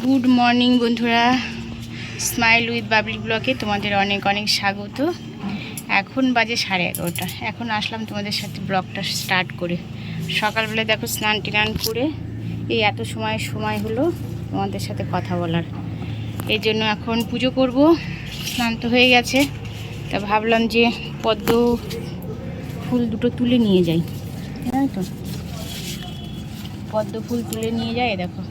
Good morning বন্ধুরা, smile with Babli ব্লগে তোমাদের অনেক অনেক স্বাগত। এখন বাজে 11:30। এখন আসলাম তোমাদের সাথে ব্লগটা স্টার্ট করে। সকালবেলা দেখো স্নান টান করে এই এত সময় হলো তোমাদের সাথে কথা বলার। এই জন্য এখন পুজো করব। স্নান তো হয়ে গেছে, তা ভাবলাম যে পদ্ম ফুল দুটো তুলে নিয়ে যাই। তাই তো পদ্ম ফুল তুলে নিয়ে যায়। দেখো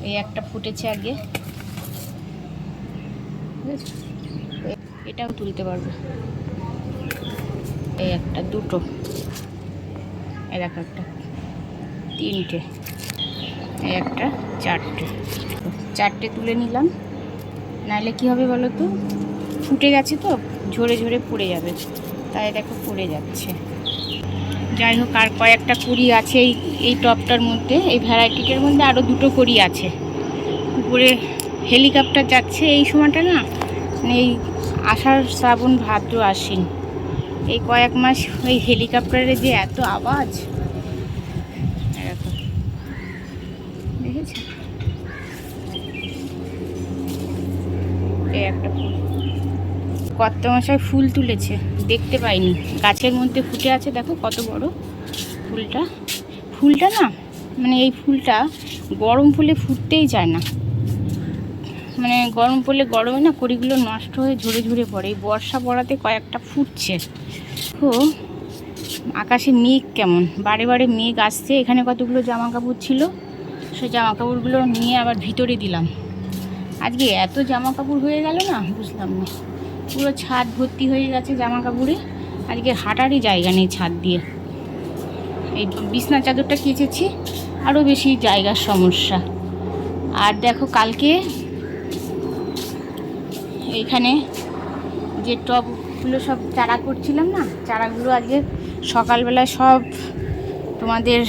এই একটা ফুটেছে আগে, এটাও তুলতে পারবো। এই একটা, দুটো, এই দেখো একটা, তিনটে, এই একটা, চারটে তুলে নিলাম। নাহলে কি হবে বলো তো, ফুটে গেছে তো ঝরে ঝরে পড়ে যাবে, তাই দেখো পড়ে যাচ্ছে। যাই হোক, আর কয়েকটা কুড়ি আছে এই টপটার মধ্যে, এই ভ্যারাইটিটার মধ্যে আরও দুটো কুড়ি আছে। উপরে হেলিকপ্টার যাচ্ছে এই সময়টা না, মানে এই আষাঢ় শ্রাবণ ভাদ্র আশ্বিন এই কয়েক মাস ওই হেলিকপ্টারের যে এত আওয়াজ, দেখেছ? এই একটা ফুল কর্তামশাই ফুল তুলেছে, দেখতে পাইনি, গাছের মধ্যে ফুটে আছে। দেখো কত বড় ফুলটা না, মানে এই ফুলটা গরম ফুলে ফুটতেই চায় না। মানে গরম পড়লে গরমে না কড়িগুলো নষ্ট হয়ে ঝরে ঝরে পড়ে। এই বর্ষা পড়াতে কয়েকটা ফুটছে। তো আকাশে মেঘ কেমন, বারে বারে মেঘ আসছে। এখানে কতগুলো জামা কাপড় ছিল, সেই জামা কাপড়গুলো নিয়ে আবার ভিতরে দিলাম। আজকে এত জামা কাপড় হয়ে গেল না, বুঝলাম না। পুরো ছাদ ভর্তি হয়ে গেছে জামা কাপড়ে। আজকে হাঁটারই জায়গা নেই ছাদ দিয়ে। এই বিছনা চাদরটা কেচেছি, আরও বেশি জায়গার সমস্যা। আর দেখো কালকে এইখানে যে টবগুলো সব চারা করছিলাম না, চারাগুলো আজকে সকালবেলায় সব তোমাদের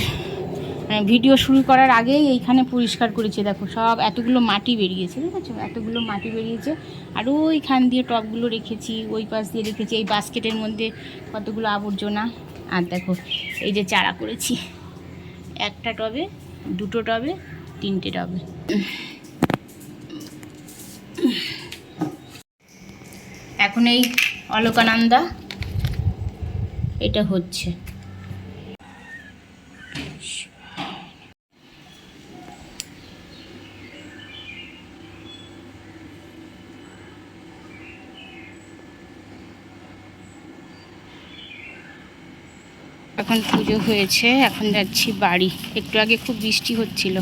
ভিডিও শুরু করার আগেই এইখানে পরিষ্কার করেছি। দেখো সব এতগুলো মাটি বেরিয়েছে, দেখেছো? এতগুলো মাটি বেরিয়েছে। আর ওইখান দিয়ে টবগুলো রেখেছি, ওই পাশ দিয়ে রেখেছি। এই বাস্কেটের মধ্যে কতগুলো আবর্জনা। আর দেখো এই যে চারা করেছি, একটা টবে, দুটো টবে, তিনটে টবে। এখন এই অলকানন্দা এটা হচ্ছে। এখন পুজো হয়েছে, এখন যাচ্ছি বাড়ি। একটু আগে খুব বৃষ্টি হচ্ছিল,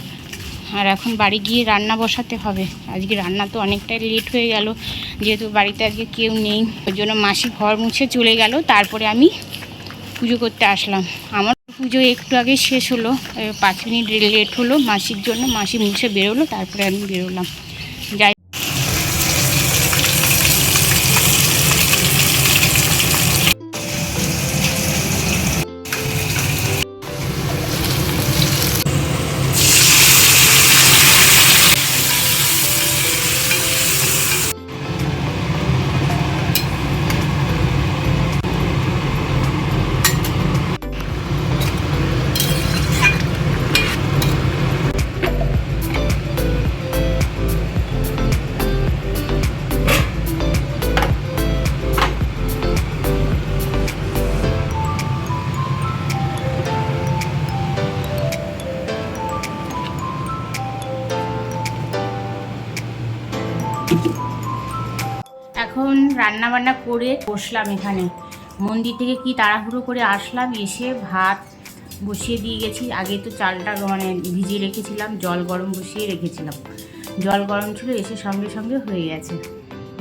আর এখন বাড়ি গিয়ে রান্না বসাতে হবে। আজকে রান্না তো অনেকটাই লেট হয়ে গেল, যেহেতু বাড়িতে আজকে কেউ নেই। ওই জন্য মাসি ঘর মুছে চলে গেল, তারপরে আমি পুজো করতে আসলাম। আমার পুজো একটু আগে শেষ হলো, 5 মিনিট লেট হলো মাসির জন্য। মাসি মুছে বেরোলো, তারপরে আমি বেরোলাম। যাই এখন রান্না বান্না করে বসলাম এখানে। মন্দির থেকে কি তাড়াহুড়ো করে আসলাম, এসে ভাত বসিয়ে দিয়ে গেছি। আগে তো চালটা মানে ভিজিয়ে রেখেছিলাম, জল গরম বসিয়ে রেখেছিলাম। জল গরম ছিল, এসে সঙ্গে সঙ্গে হয়ে গেছে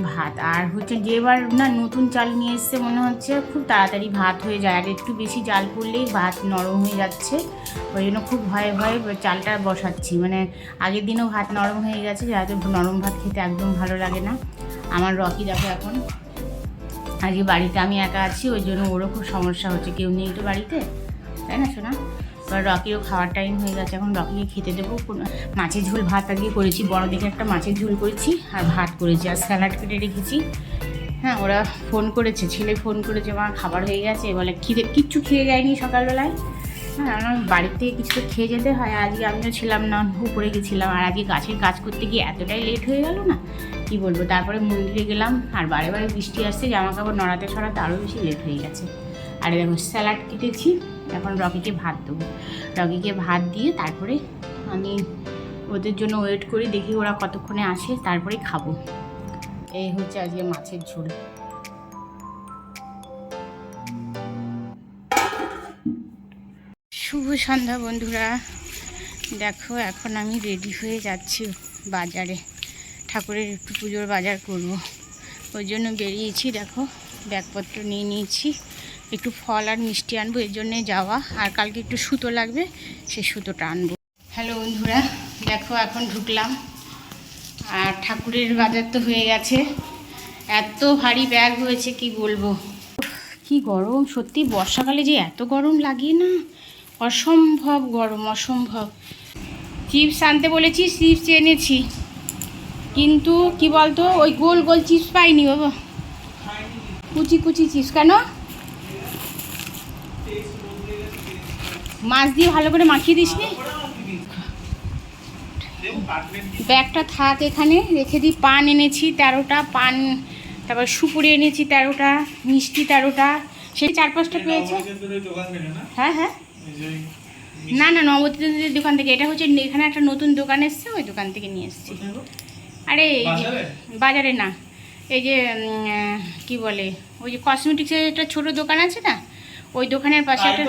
ভাত। আর হচ্ছে যেবার না নতুন চাল নিয়ে এসছে, মনে হচ্ছে খুব তাড়াতাড়ি ভাত হয়ে যায়। আর একটু বেশি জাল পড়লেই ভাত নরম হয়ে যাচ্ছে। ওই জন্য খুব ভয়ে ভয়ে চালটা বসাচ্ছি। মানে আগের দিনও ভাত নরম হয়ে গেছে, যাতে নরম ভাত খেতে একদম ভালো লাগে না। আমার রকি দেখো এখন আজকে বাড়িতে আমি একা আছি, ওই জন্য ওরও খুব সমস্যা হচ্ছে, কেউ নেই তো বাড়িতে, তাই না শোনা? এবার রকিরও খাওয়ার টাইম হয়ে গেছে, এখন রকিকে খেতে দেবো। মাছের ঝোল ভাত আজকে করেছি, বড় দেখে একটা মাছের ঝোল করেছি, আর ভাত করেছি, আর স্যালাড কেটে রেখেছি। হ্যাঁ, ওরা ফোন করেছে, ছেলে ফোন করেছে, মা খাবার হয়ে গেছে বলে। কিচ্ছু খেয়ে যায়নি সকালবেলায়, হ্যাঁ, আমার বাড়ির থেকে কিছু তো খেয়ে যেতে হয়। আজকে আমিও ছিলাম না, উপরে গেছিলাম, আর আজকে গাছের কাজ করতে গিয়ে এতটাই লেট হয়ে গেল না কি বলবো। তারপরে মন্দিরে গেলাম, আর বারে বারে বৃষ্টি আসছে, জামা কাপড় নড়াতে সরাতে আরও বেশি লেট হয়ে গেছে। আর দেখো স্যালাড কেটেছি, এখন রকিকে ভাত দেবো। রকিকে ভাত দিয়ে তারপরে আমি ওদের জন্য ওয়েট করি, দেখি ওরা কতক্ষণে আসে, তারপরে খাবো। এই হচ্ছে আজকে মাছের ঝোল। শুভ সন্ধ্যা বন্ধুরা। দেখো এখন আমি রেডি হয়ে যাচ্ছি বাজারে, ঠাকুরের একটু পুজোর বাজার করব, ওই জন্য বেরিয়েছি। দেখো ব্যাগপত্র নিয়ে নিয়েছি, একটু ফল আর মিষ্টি আনবো, এর জন্যে যাওয়া। আর কালকে একটু সুতো লাগবে, সেই সুতোটা আনবো। হ্যালো বন্ধুরা, দেখো এখন ঢুকলাম, আর ঠাকুরের বাজার তো হয়ে গেছে। এত ভারী ব্যাগ হয়েছে কি বলবো। কি গরম সত্যি, বর্ষাকালে যে এত গরম লাগে না, অসম্ভব গরম, অসম্ভব। চিপস আনতে বলেছি, চিপস এনেছি, কিন্তু কি বলতো ওই গোল গোল চিপস পাইনি বাবা, কুচি কুচি চিপস। কেন? মাছ দিয়ে ভালো করে মাখিয়ে দিসনি? ব্যাগটা থাক, এখানে রেখে দিই। পান এনেছি 13টা পান, তারপর সুপুরি এনেছি 13টা, মিষ্টি 13টা, সেই 4-5টা পেয়েছে। হ্যাঁ হ্যাঁ, না না, নবদ্বীপের দোকান থেকে। এটা হচ্ছে এখানে একটা নতুন দোকান এসছে, ওই দোকান থেকে নিয়ে এসেছি। আরে বাজারে না, এই যে কি বলে, ওই যে কসমেটিক্সের একটা ছোটো দোকান আছে না, ওই দোকানের পাশে একটা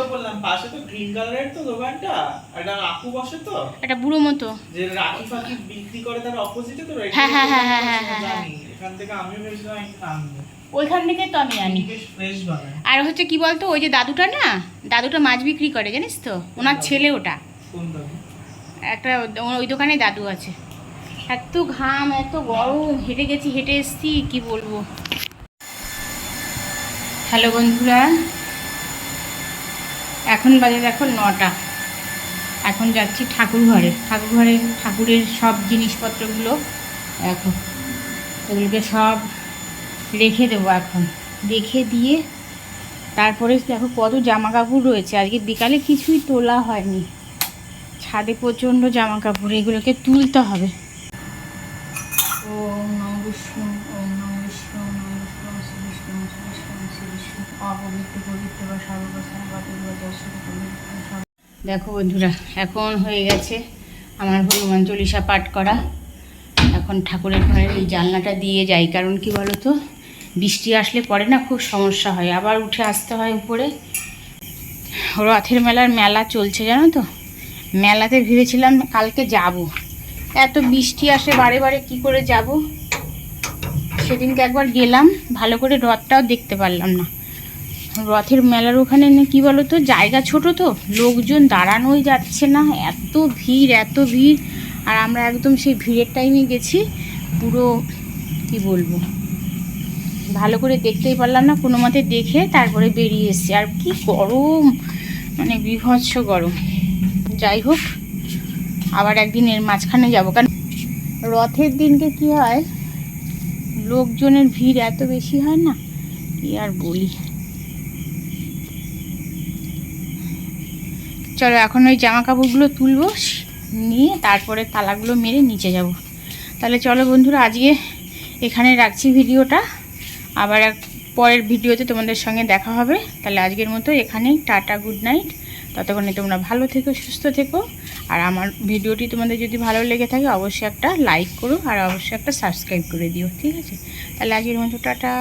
পাশে তো গ্রিন কালারের তো দোকানটা, এটা আপু বসে তো, একটা বুড়ো মতো যে রাখি ফাকি বিক্রি করে, তার অপোজিটে তো। হ্যাঁ হ্যাঁ হ্যাঁ হ্যাঁ হ্যাঁ হ্যাঁ, এখান থেকে আমিও ভেবেছিলাম একটু আনবো, ওইখান থেকে তো আমি আনি। ফ্রেশ বানায়। আর হচ্ছে কি বলতো, ওই যে দাদুটা না, দাদুটা মাছ বিক্রি করে, জানিস তো, ওনার ছেলে ওটা। কোন দাদু? একটা ওই দোকানে দাদু আছে। এত ঘাম, এত গরম, হেঁটে গেছি, হেঁটে এসছি, কি বলবো। হ্যালো বন্ধুরা, এখন বাজে দেখো 9টা। এখন যাচ্ছি ঠাকুর ঘরে। ঠাকুরের সব জিনিসপত্রগুলো দেখো, এগুলোকে সব রেখে দেবো। এখন রেখে দিয়ে তারপরে দেখো কত জামা কাপড় রয়েছে, আজকে বিকালে কিছুই তোলা হয়নি, ছাদে প্রচণ্ড জামা কাপড়, এগুলোকে তুলতে হবে। ওম নমঃ বিষ্ণু, ওম নমঃ বিষ্ণু, ওম নমঃ বিষ্ণু, শ্রী বিষ্ণু, শ্রী বিষ্ণু, শ্রী বিষ্ণু, অপবিত্র পবিত্র বা সর্বপ্রথম পবিত্র। দেখো বন্ধুরা, এখন হয়ে গেছে আমার হনুমান চল্লিশা পাঠ করা। এখন ঠাকুরের ঘরের এই জানলাটা দিয়ে যাই, কারণ কি বলো তো, বৃষ্টি আসলে পরে না খুব সমস্যা হয়, আবার উঠে আসতে হয় উপরে। রথের মেলা চলছে জানো তো, মেলাতে ভেবেছিলাম কালকে যাব, এত বৃষ্টি আসে বারে বারে, কি করে যাব। সেদিনকে একবার গেলাম, ভালো করে রথটাও দেখতে পারলাম না। রথের মেলার ওখানে কি বলো তো, জায়গা ছোট তো, লোকজন দাঁড়ানোই যাচ্ছে না, এত ভিড় এত ভিড়। আর আমরা একদম সেই ভিড়ের টাইমে গেছি, পুরো কি বলবো, ভালো করে দেখতেই পারলাম না, কোনো মতে দেখে তারপরে বেরিয়ে এসেছি। আর কি গরম, মানে বীভৎস গরম। যাই হোক, আবার একদিন এর মাঝখানে যাব, কারণ রথের দিনকে কি হয়, লোকজনের ভিড় এত বেশি হয় না, কি আর বলি। চলো এখন ওই জামা কাপড়গুলো তুলবো, নিয়ে তারপরে তালাগুলো মেরে নিচে যাব। তাহলে চলো বন্ধুরা, আজকে এখানে রাখছি ভিডিওটা, আবার পরের ভিডিওতে তোমাদের সঙ্গে দেখা হবে। তাহলে আজকের মতো এখানেই টাটা, গুড নাইট। ততক্ষণে তোমরা ভালো থেকো, সুস্থ থেকো। আর আমার ভিডিওটি তোমাদের যদি ভালো লেগে থাকে অবশ্যই একটা লাইক করো, আর অবশ্যই একটা সাবস্ক্রাইব করে দিও, ঠিক আছে? তাহলে আজকের মতো টাটা।